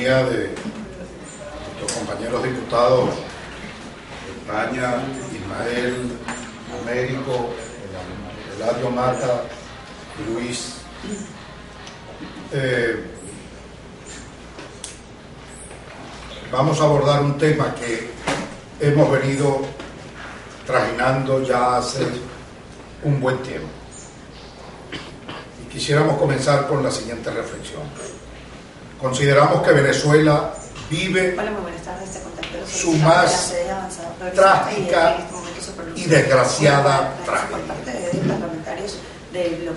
compañía de nuestros compañeros diputados España, Ismael, Américo, Eladio Mata y Luis. Vamos a abordar un tema que hemos venido trajinando ya hace un buen tiempo. Y quisiéramos comenzar con la siguiente reflexión. Consideramos que Venezuela vive su más trágica y desgraciada tragedia.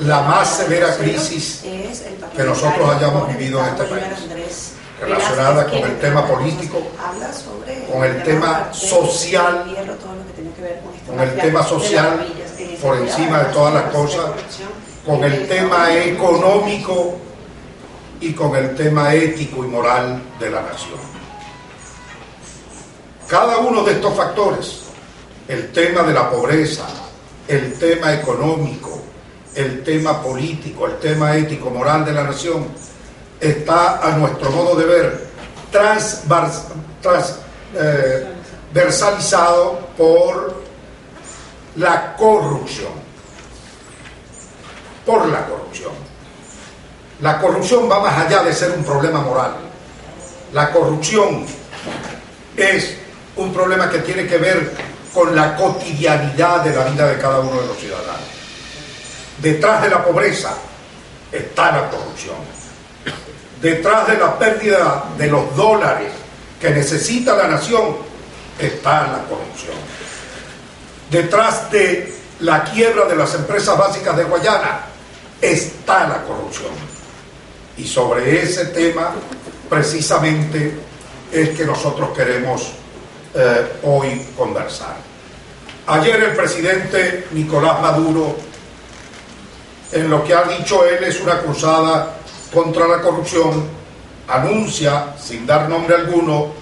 La más severa crisis que nosotros hayamos vivido en este país, relacionada con el tema político, con el tema social, por encima de todas las cosas, con el tema económico y con el tema ético y moral de la nación. Cada uno de estos factores, el tema de la pobreza, el tema económico, el tema político, el tema ético, moral de la nación, está a nuestro modo de ver transversalizado por la corrupción. Por la corrupción. La corrupción va más allá de ser un problema moral. La corrupción es un problema que tiene que ver con la cotidianidad de la vida de cada uno de los ciudadanos. Detrás de la pobreza está la corrupción. Detrás de la pérdida de los dólares que necesita la nación está la corrupción. Detrás de la quiebra de las empresas básicas de Guayana está la corrupción. Y sobre ese tema precisamente es que nosotros queremos hoy conversar. Ayer el presidente Nicolás Maduro, en lo que ha dicho él es una cruzada contra la corrupción, anuncia, sin dar nombre alguno,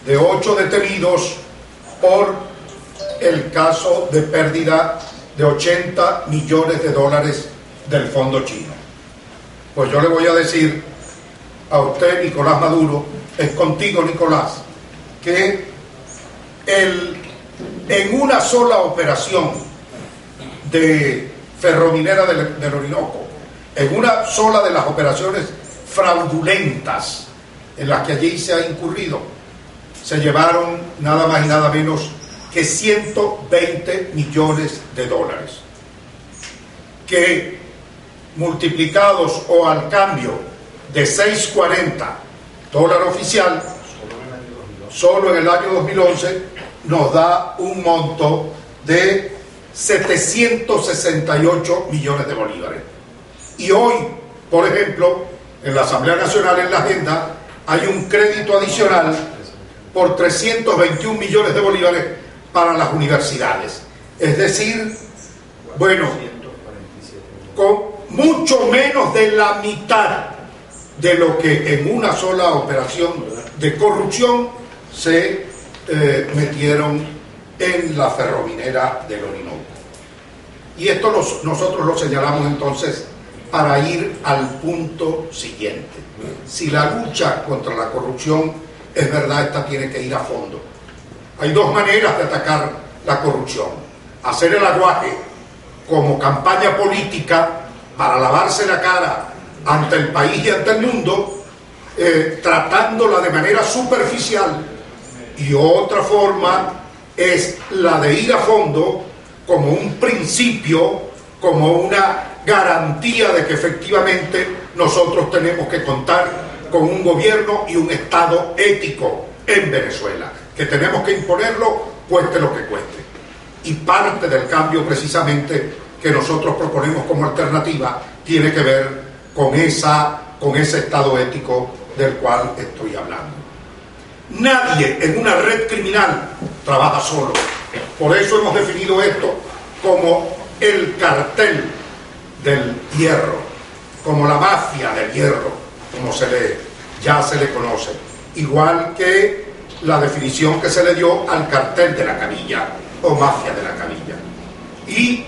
de 8 detenidos por el caso de pérdida de 80 millones de dólares del fondo chino. Pues yo le voy a decir a usted, Nicolás Maduro, es contigo, Nicolás, que en una sola operación de Ferrominera del Orinoco, en una sola de las operaciones fraudulentas en las que allí se ha incurrido, se llevaron nada más y nada menos que 120 millones de dólares, que multiplicados o al cambio de 6.40 dólar oficial, solo en el año 2011 nos da un monto de 768 millones de bolívares. Y hoy, por ejemplo, en la Asamblea Nacional, en la agenda, hay un crédito adicional por 321 millones de bolívares para las universidades. Es decir, bueno, con mucho menos de la mitad de lo que en una sola operación de corrupción se metieron en la Ferrominera del Orinoco. Y esto nosotros lo señalamos entonces para ir al punto siguiente. Si la lucha contra la corrupción es verdad, esta tiene que ir a fondo. Hay dos maneras de atacar la corrupción: hacer el aguaje como campaña política para lavarse la cara ante el país y ante el mundo, tratándola de manera superficial, y otra forma es la de ir a fondo como un principio, como una garantía de que efectivamente nosotros tenemos que contar con un gobierno y un Estado ético en Venezuela, que tenemos que imponerlo cueste lo que cueste. Y parte del cambio precisamente que nosotros proponemos como alternativa tiene que ver con ese Estado ético del cual estoy hablando. Nadie en una red criminal trabaja solo. Por eso hemos definido esto como el cartel del hierro, como la mafia del hierro, como ya se le conoce. Igual que la definición que se le dio al cartel de la canilla o mafia de la canilla. Y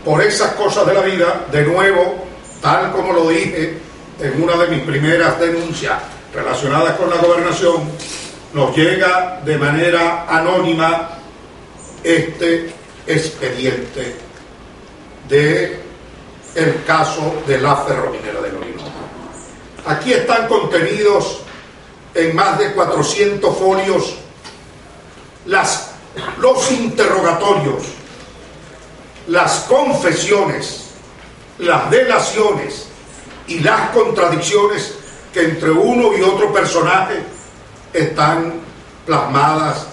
por esas cosas de la vida, de nuevo, tal como lo dije en una de mis primeras denuncias relacionadas con la gobernación, nos llega de manera anónima este expediente de el caso de la Ferrominera del Orinoco. Aquí están contenidos en más de 400 folios los interrogatorios, las confesiones, las delaciones y las contradicciones que entre uno y otro personaje están plasmadas,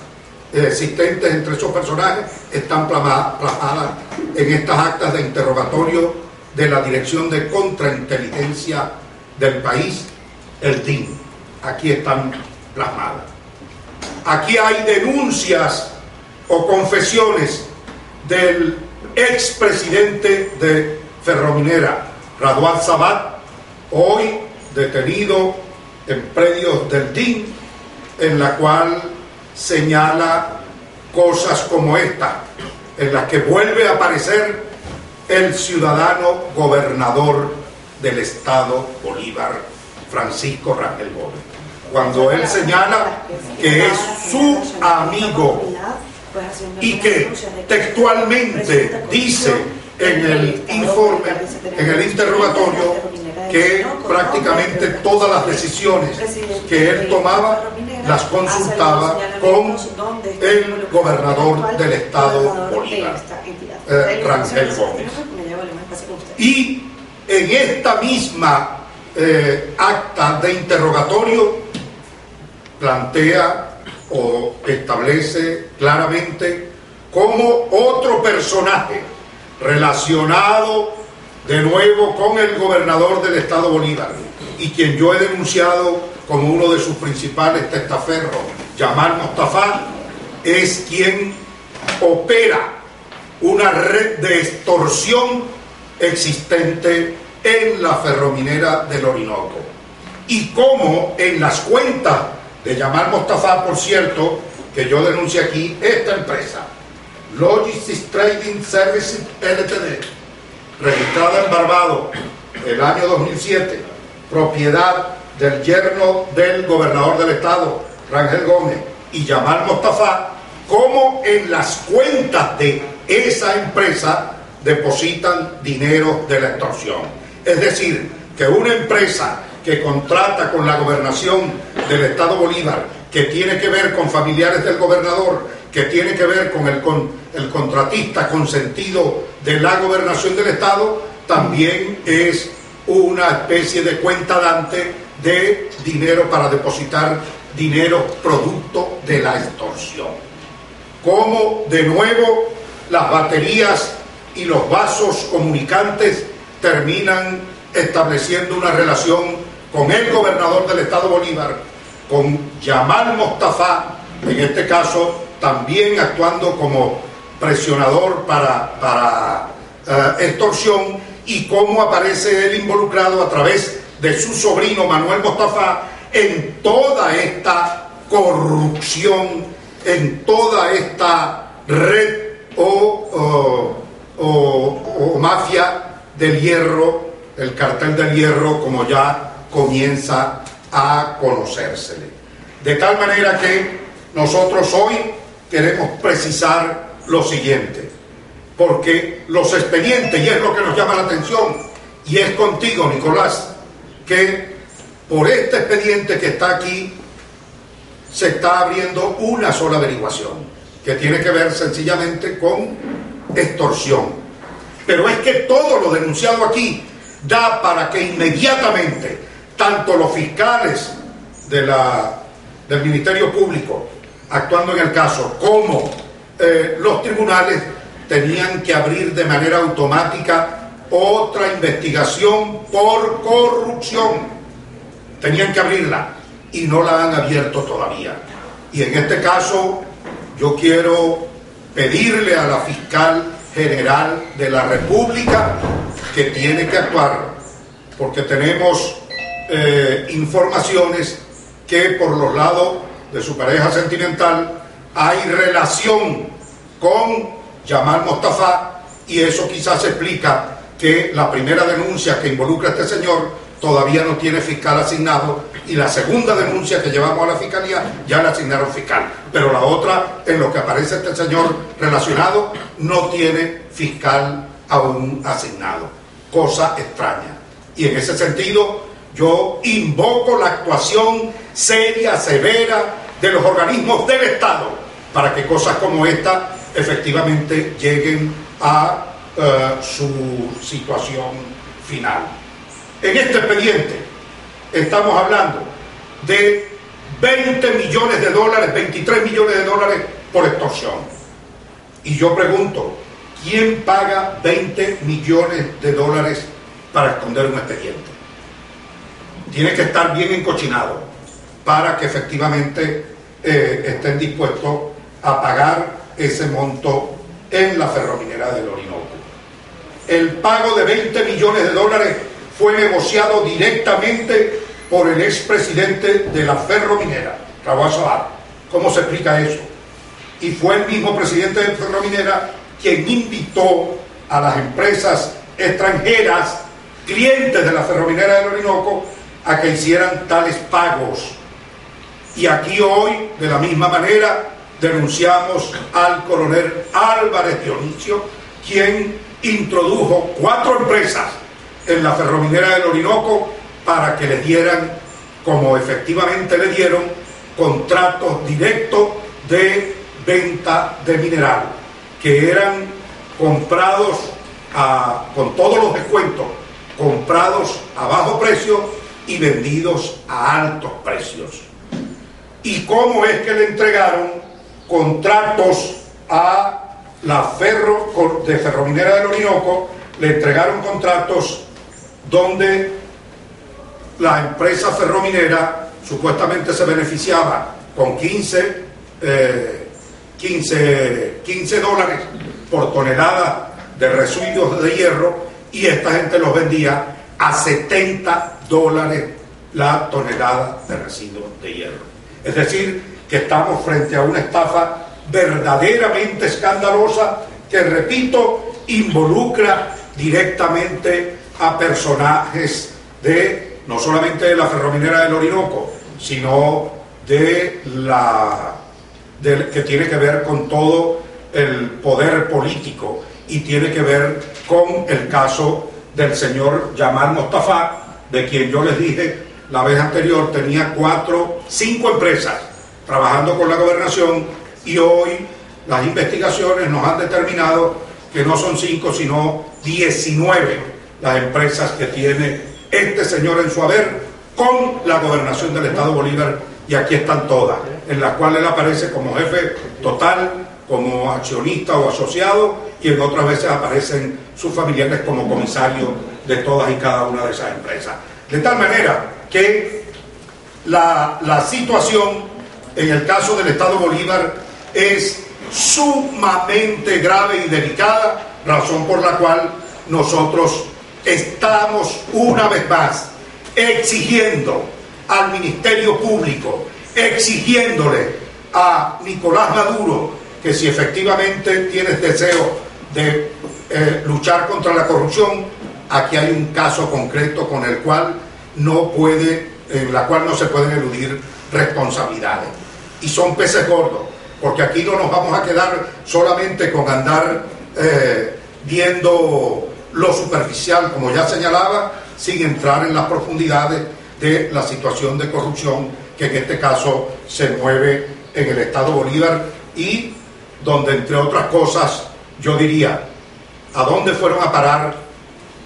existentes entre esos personajes, están plasmadas en estas actas de interrogatorio de la Dirección de Contrainteligencia del país, el DIN. Aquí están plasmadas. Aquí hay denuncias o confesiones del expresidente de Ferrominera, Raduan Sabat, hoy detenido en predios del DIN, en la cual señala cosas como esta, en las que vuelve a aparecer el ciudadano gobernador del estado Bolívar, Francisco Rangel Gómez, cuando él señala que es su amigo y que textualmente dice en el informe, en el interrogatorio, que prácticamente todas las decisiones que él tomaba las consultaba con el gobernador del estado Bolívar, Rangel Gómez. Y en esta misma acta de interrogatorio plantea o establece claramente cómo otro personaje relacionado de nuevo con el gobernador del estado Bolívar, y quien yo he denunciado como uno de sus principales testaferros, Yamal Mostafa, es quien opera una red de extorsión existente en la Ferrominera del Orinoco. Y cómo en las cuentas de Yamal Mostafa, por cierto, que yo denuncio aquí, esta empresa, Logistics Trading Services Ltd., registrada en Barbados el año 2007, propiedad del yerno del gobernador del estado, Rangel Gómez, y Yamal Mostafa, como en las cuentas de esa empresa depositan dinero de la extorsión. Es decir, que una empresa que contrata con la gobernación del estado Bolívar, que tiene que ver con familiares del gobernador, que tiene que ver con el contratista consentido de la gobernación del estado, también es una especie de cuenta dante de dinero para depositar dinero producto de la extorsión. Como de nuevo las baterías y los vasos comunicantes terminan estableciendo una relación con el gobernador del estado Bolívar, con Yamal Mostafa, en este caso también actuando como presionador para extorsión, y cómo aparece él involucrado a través de su sobrino Manuel Mostafa en toda esta corrupción, en toda esta red o mafia del hierro, el cartel del hierro, como ya comienza a conocérsele. De tal manera que nosotros hoy queremos precisar lo siguiente, porque los expedientes, y es lo que nos llama la atención, y es contigo, Nicolás, que por este expediente que está aquí se está abriendo una sola averiguación, que tiene que ver sencillamente con extorsión. Pero es que todo lo denunciado aquí da para que inmediatamente tanto los fiscales del Ministerio Público actuando en el caso como los tribunales tenían que abrir de manera automática otra investigación por corrupción. Tenían que abrirla y no la han abierto todavía. Y en este caso yo quiero pedirle a la fiscal general de la República que tiene que actuar, porque tenemos informaciones que por los lados de su pareja sentimental hay relación con Yamal Mostafa, y eso quizás explica que la primera denuncia que involucra a este señor todavía no tiene fiscal asignado, y la segunda denuncia que llevamos a la fiscalía ya le asignaron fiscal, pero la otra, en lo que aparece este señor relacionado, no tiene fiscal aún asignado, cosa extraña. Y en ese sentido yo invoco la actuación seria, severa de los organismos del Estado para que cosas como esta efectivamente lleguen a su situación final. En este expediente estamos hablando de 20 millones de dólares, 23 millones de dólares por extorsión. Y yo pregunto, ¿quién paga 20 millones de dólares para esconder un expediente? Tiene que estar bien encochinado para que efectivamente estén dispuestos a pagar ese monto en la Ferrominera del Orinoco. El pago de 20 millones de dólares fue negociado directamente por el expresidente de la Ferrominera, Raúl Sabat. ¿Cómo se explica eso? Y fue el mismo presidente de Ferrominera quien invitó a las empresas extranjeras, clientes de la Ferrominera del Orinoco, a que hicieran tales pagos. Y aquí hoy, de la misma manera, denunciamos al coronel Álvarez Dionisio, quien introdujo 4 empresas en la Ferrominera del Orinoco para que le dieran, como efectivamente le dieron, contratos directos de venta de mineral, que eran comprados con todos los descuentos, comprados a bajo precio y vendidos a altos precios. ¿Y cómo es que le entregaron contratos a la de Ferrominera del Orinoco? Le entregaron contratos donde la empresa ferrominera supuestamente se beneficiaba con 15 dólares por tonelada de residuos de hierro, y esta gente los vendía a 70 dólares la tonelada de residuos de hierro. Es decir, que estamos frente a una estafa verdaderamente escandalosa que, repito, involucra directamente a personajes no solamente de la Ferrominera del Orinoco, sino que tiene que ver con todo el poder político, y tiene que ver con el caso del señor Yamal Mostafa, de quien yo les dije la vez anterior tenía 5 empresas trabajando con la gobernación, y hoy las investigaciones nos han determinado que no son 5 sino 19 las empresas que tiene este señor en su haber con la gobernación del Estado Bolívar, y aquí están todas, en las cuales él aparece como jefe total, como accionista o asociado, y en otras veces aparecen sus familiares como comisarios de todas y cada una de esas empresas. De tal manera que la situación en el caso del Estado Bolívar es sumamente grave y delicada, razón por la cual nosotros estamos una vez más exigiendo al Ministerio Público, exigiéndole a Nicolás Maduro que si efectivamente tienes deseo de luchar contra la corrupción, aquí hay un caso concreto con el cual en la cual no se pueden eludir responsabilidades. Y son peces gordos, porque aquí no nos vamos a quedar solamente con andar viendo lo superficial, como ya señalaba, sin entrar en las profundidades de la situación de corrupción que en este caso se mueve en el Estado Bolívar, y donde, entre otras cosas, yo diría, ¿a dónde fueron a parar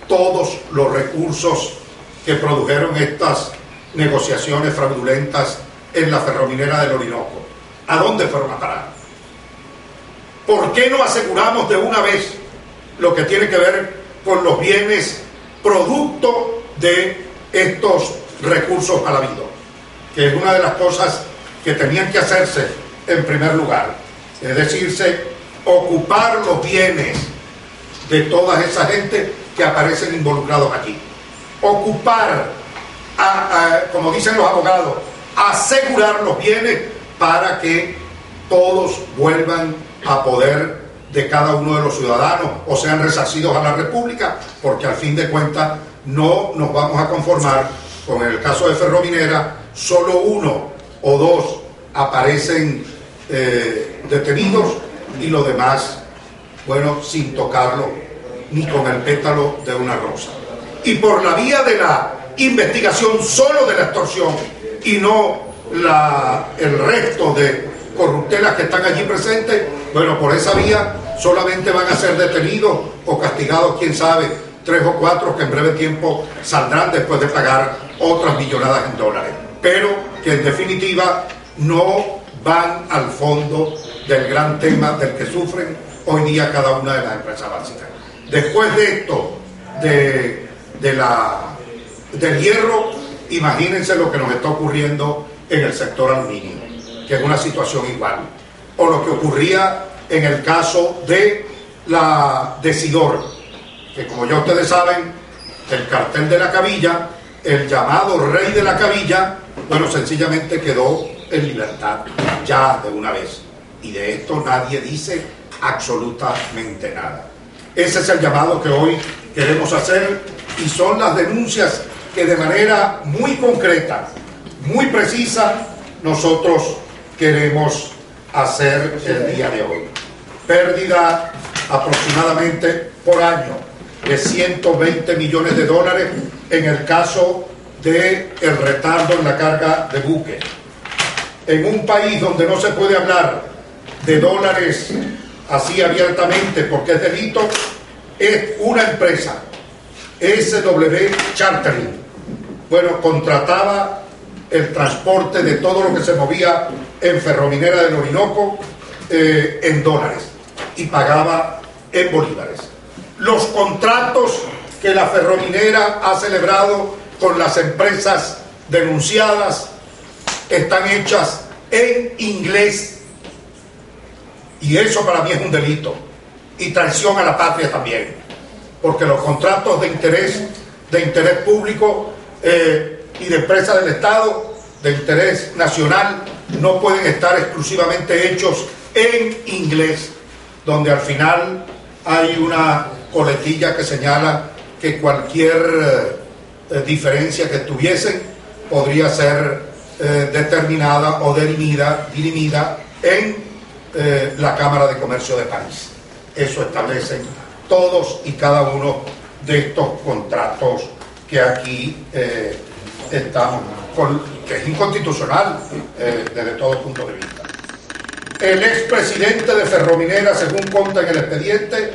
todos los recursos que produjeron estas negociaciones fraudulentas en la Ferrominera del Orinoco? ¿A dónde fueron a parar? ¿Por qué no aseguramos de una vez lo que tiene que ver con los bienes producto de estos recursos mal habidos? Que es una de las cosas que tenían que hacerse en primer lugar. Es decirse, ocupar los bienes de toda esa gente que aparecen involucrados allí. Ocupar, como dicen los abogados, asegurar los bienes para que todos vuelvan a poder de cada uno de los ciudadanos o sean resarcidos a la República, porque al fin de cuentas no nos vamos a conformar con el caso de Ferrominera, solo uno o dos aparecen detenidos y los demás, bueno, sin tocarlo ni con el pétalo de una rosa. Y por la vía de la investigación solo de la extorsión y no el resto de corruptelas que están allí presentes, bueno, por esa vía solamente van a ser detenidos o castigados, quién sabe, 3 o 4 que en breve tiempo saldrán después de pagar otras millonadas en dólares, pero que en definitiva no van al fondo del gran tema del que sufren hoy día cada una de las empresas básicas. Después de esto, del hierro, imagínense lo que nos está ocurriendo en el sector aluminio, que es una situación igual, o lo que ocurría en el caso de Sidor, que como ya ustedes saben, el cartel de la cabilla, el llamado rey de la cabilla, bueno, sencillamente quedó en libertad ya de una vez, y de esto nadie dice absolutamente nada. Ese es el llamado que hoy queremos hacer, y son las denuncias que de manera muy concreta, muy precisa, nosotros queremos hacer el día de hoy. Pérdida aproximadamente por año de 120 millones de dólares en el caso del retardo en la carga de buques. En un país donde no se puede hablar de dólares así abiertamente porque es delito, es una empresa, SW Chartering, bueno, contrataba el transporte de todo lo que se movía en Ferrominera del Orinoco en dólares y pagaba en bolívares. Los contratos que la Ferrominera ha celebrado con las empresas denunciadas están hechas en inglés, y eso para mí es un delito y traición a la patria también, porque los contratos de interés público y de empresas del Estado, de interés nacional, no pueden estar exclusivamente hechos en inglés, donde al final hay una coletilla que señala que cualquier diferencia que tuviesen podría ser determinada o dirimida en la Cámara de Comercio de París. Eso establecen todos y cada uno de estos contratos que aquí estamos, que es inconstitucional desde todo punto de vista. El expresidente de Ferrominera, según consta en el expediente,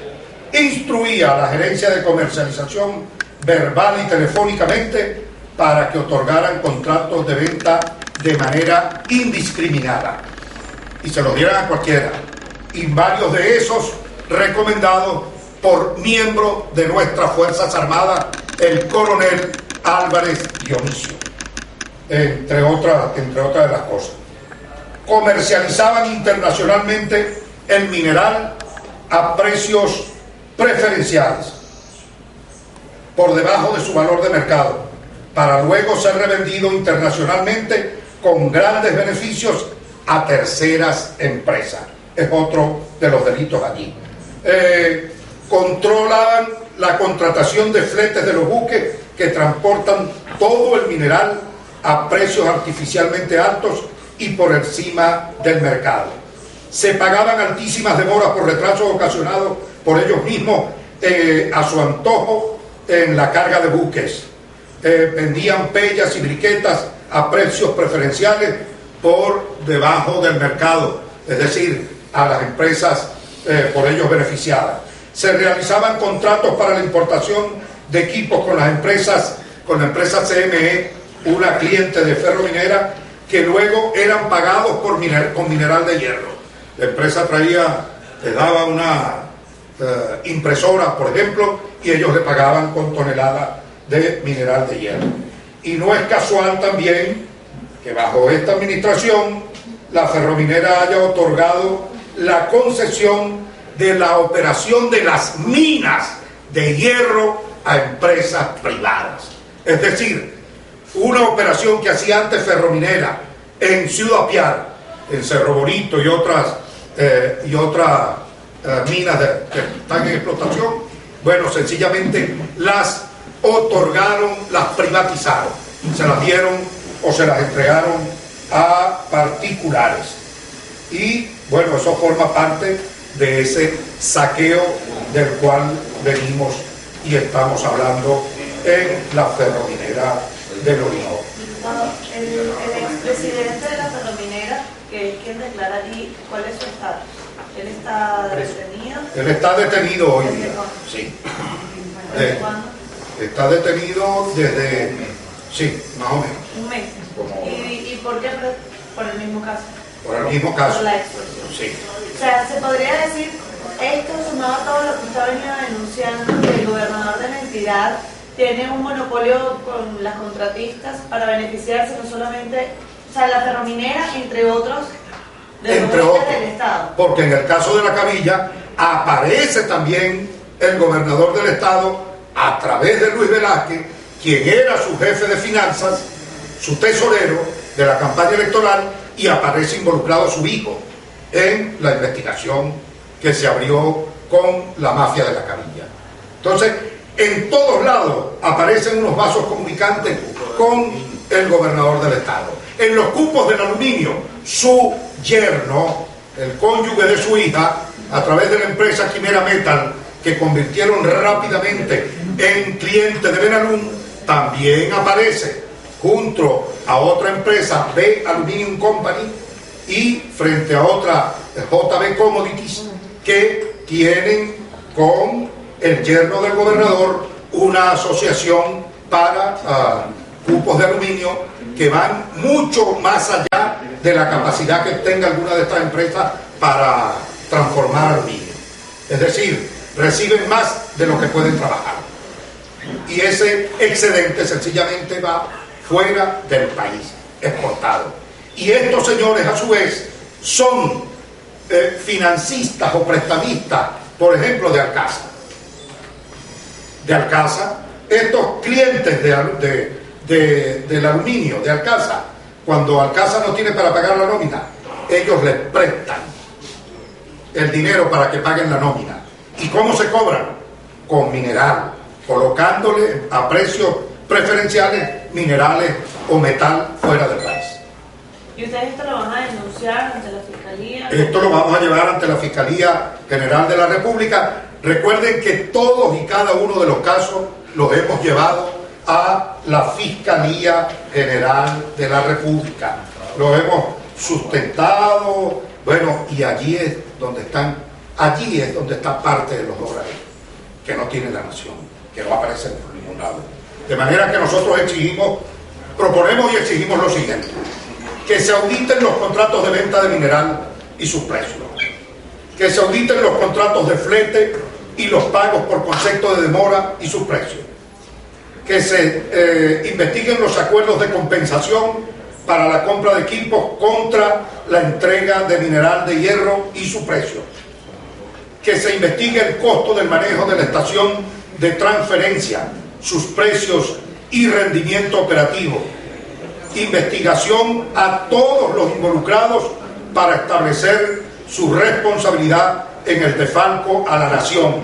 instruía a la gerencia de comercialización verbal y telefónicamente para que otorgaran contratos de venta de manera indiscriminada y se los dieran a cualquiera, y varios de esos recomendados por miembro de nuestras Fuerzas Armadas, el coronel Álvarez Dionisio, entre otras de las cosas. Comercializaban internacionalmente el mineral a precios preferenciales, por debajo de su valor de mercado, para luego ser revendido internacionalmente con grandes beneficios a terceras empresas. Es otro de los delitos allí. Controlaban la contratación de fletes de los buques que transportan todo el mineral a precios artificialmente altos y por encima del mercado. Se pagaban altísimas demoras por retrasos ocasionados por ellos mismos a su antojo en la carga de buques. Vendían pellas y briquetas a precios preferenciales por debajo del mercado, es decir, a las empresas por ellos beneficiadas. Se realizaban contratos para la importación de equipos con la empresa CME, una cliente de Ferrominera, que luego eran pagados con mineral de hierro. La empresa le daba una impresora, por ejemplo, y ellos le pagaban con toneladas de mineral de hierro. Y no es casual también que bajo esta administración la Ferrominera haya otorgado la concesión de la operación de las minas de hierro a empresas privadas. Es decir, una operación que hacía antes Ferrominera en Ciudad Piar, en Cerro Bonito y otras minas que están en explotación, bueno, sencillamente las otorgaron, las privatizaron, se las dieron o se las entregaron a particulares. Y bueno, eso forma parte de ese saqueo del cual venimos y estamos hablando en la Ferrominera del Orinoco. El expresidente de la Ferrominera, que es quien declara allí, ¿cuál es su estatus? ¿Él está detenido? Él está detenido hoy día. Sí. ¿Desde cuándo? Está detenido desde, sí, más o menos. Un mes. ¿Y por qué? Por el mismo caso. Por el mismo caso. Por la extorsión. Sí. O sea, se podría decir, esto sumado a todo lo que usted ha venido denunciando, que el gobernador de la entidad tiene un monopolio con las contratistas para beneficiarse no solamente, o sea, la Ferrominera, entre otros, de los entes del Estado. Porque en el caso de la Cabilla aparece también el gobernador del Estado a través de Luis Velázquez, quien era su jefe de finanzas, su tesorero de la campaña electoral, y aparece involucrado su hijo en la investigación que se abrió con la mafia de la Cabilla. Entonces, en todos lados aparecen unos vasos comunicantes con el gobernador del Estado. En los cupos del aluminio, su yerno, el cónyuge de su hija, a través de la empresa Quimera Metal, que convirtieron rápidamente en cliente de Benalum, también aparece junto a otra empresa, B Aluminium Company, y frente a otra, JB Commodities, que tienen con el yerno del gobernador una asociación para cupos de aluminio que van mucho más allá de la capacidad que tenga alguna de estas empresas para transformar aluminio. Es decir, reciben más de lo que pueden trabajar. Y ese excedente sencillamente va fuera del país, exportado. Y estos señores, a su vez, son financistas o prestamistas, por ejemplo, de Alcasa. De Alcasa, estos clientes del aluminio de Alcasa, cuando Alcasa no tiene para pagar la nómina, ellos les prestan el dinero para que paguen la nómina. ¿Y cómo se cobran? Con mineral, colocándole a precios preferenciales minerales o metal fuera del país. ¿Y ustedes esto lo van a denunciar ante la Fiscalía? Esto lo vamos a llevar ante la Fiscalía General de la República. Recuerden que todos y cada uno de los casos los hemos llevado a la Fiscalía General de la República. Los hemos sustentado, bueno, y allí es donde está parte de los dólares que no tiene la nación, que no aparecen por ningún lado. De manera que nosotros proponemos y exigimos lo siguiente: que se auditen los contratos de venta de mineral y sus precios, que se auditen los contratos de flete y los pagos por concepto de demora y sus precios, que se investiguen los acuerdos de compensación para la compra de equipos contra la entrega de mineral de hierro y su precio, que se investigue el costo del manejo de la estación de transferencia, sus precios y rendimiento operativo, investigación a todos los involucrados para establecer su responsabilidad en el desfalco a la nación,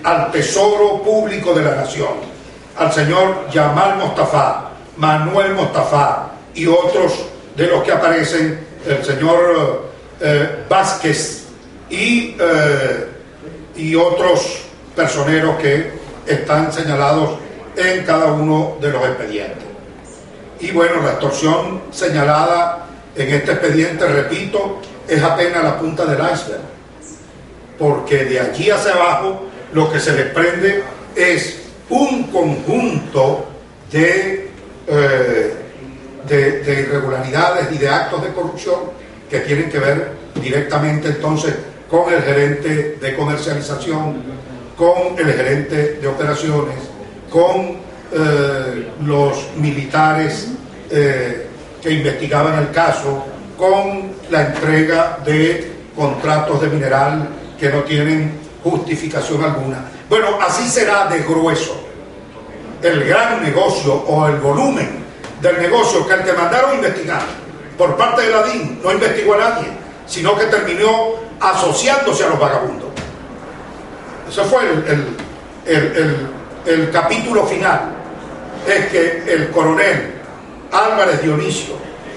al tesoro público de la nación, al señor Yamal Mostafa, Manuel Mostafa y otros de los que aparecen, el señor Vázquez y otros personeros que están señalados en cada uno de los expedientes. Y bueno, la extorsión señalada en este expediente, repito, es apenas la punta del iceberg, porque de allí hacia abajo lo que se desprende es un conjunto de irregularidades y de actos de corrupción que tienen que ver directamente entonces con el gerente de comercialización, con el gerente de operaciones, con los militares que investigaban el caso, con la entrega de contratos de mineral que no tienen justificación alguna. Bueno, así será de grueso el gran negocio o el volumen del negocio, que el que mandaron a investigar por parte de la DIN no investigó a nadie, sino que terminó asociándose a los vagabundos. Ese fue el capítulo final es que el coronel Álvarez Dionisio,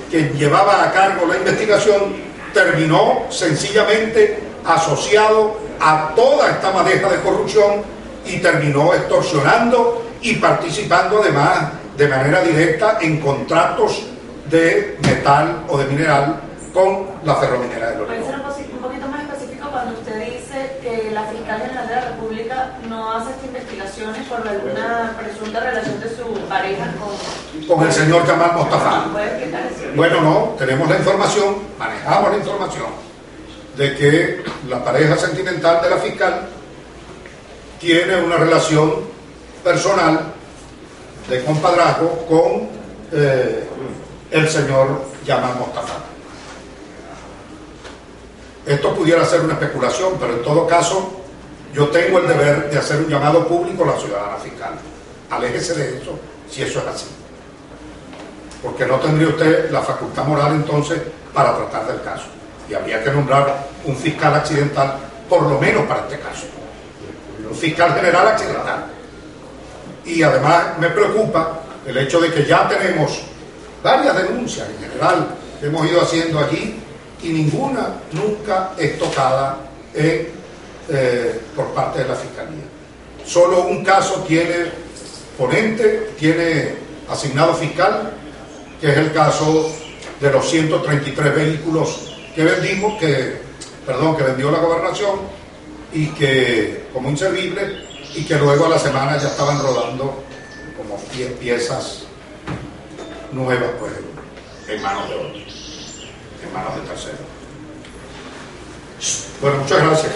quien llevaba a cargo la investigación, terminó sencillamente asociado a toda esta madeja de corrupción y terminó extorsionando y participando además de manera directa en contratos de metal o de mineral con la Ferrominera de Loreto. ¿Puede ser un poquito más específico cuando usted dice que la Fiscal General de la República no hace estas investigaciones por alguna presunta relación de su pareja con el señor Yamal Mostafa? ¿Puede explicar eso? Bueno, no, tenemos la información, manejamos la información de que la pareja sentimental de la fiscal tiene una relación personal de compadrazgo con el señor Yamal Mostafa. Esto pudiera ser una especulación, pero en todo caso yo tengo el deber de hacer un llamado público a la ciudadana fiscal. Aléjese de eso, si eso es así. Porque no tendría usted la facultad moral entonces para tratar del caso. Y habría que nombrar un fiscal accidental, por lo menos para este caso. Un fiscal general accidental. Y además me preocupa el hecho de que ya tenemos varias denuncias en general que hemos ido haciendo allí y ninguna nunca es tocada por parte de la Fiscalía. Solo un caso tiene ponente, tiene asignado fiscal, que es el caso de los 133 vehículos que vendimos, que vendió la gobernación y que como inservibles, y que luego a la semana ya estaban rodando como 10 piezas nuevas, pues, en manos de otros, en manos de terceros. Bueno, muchas gracias.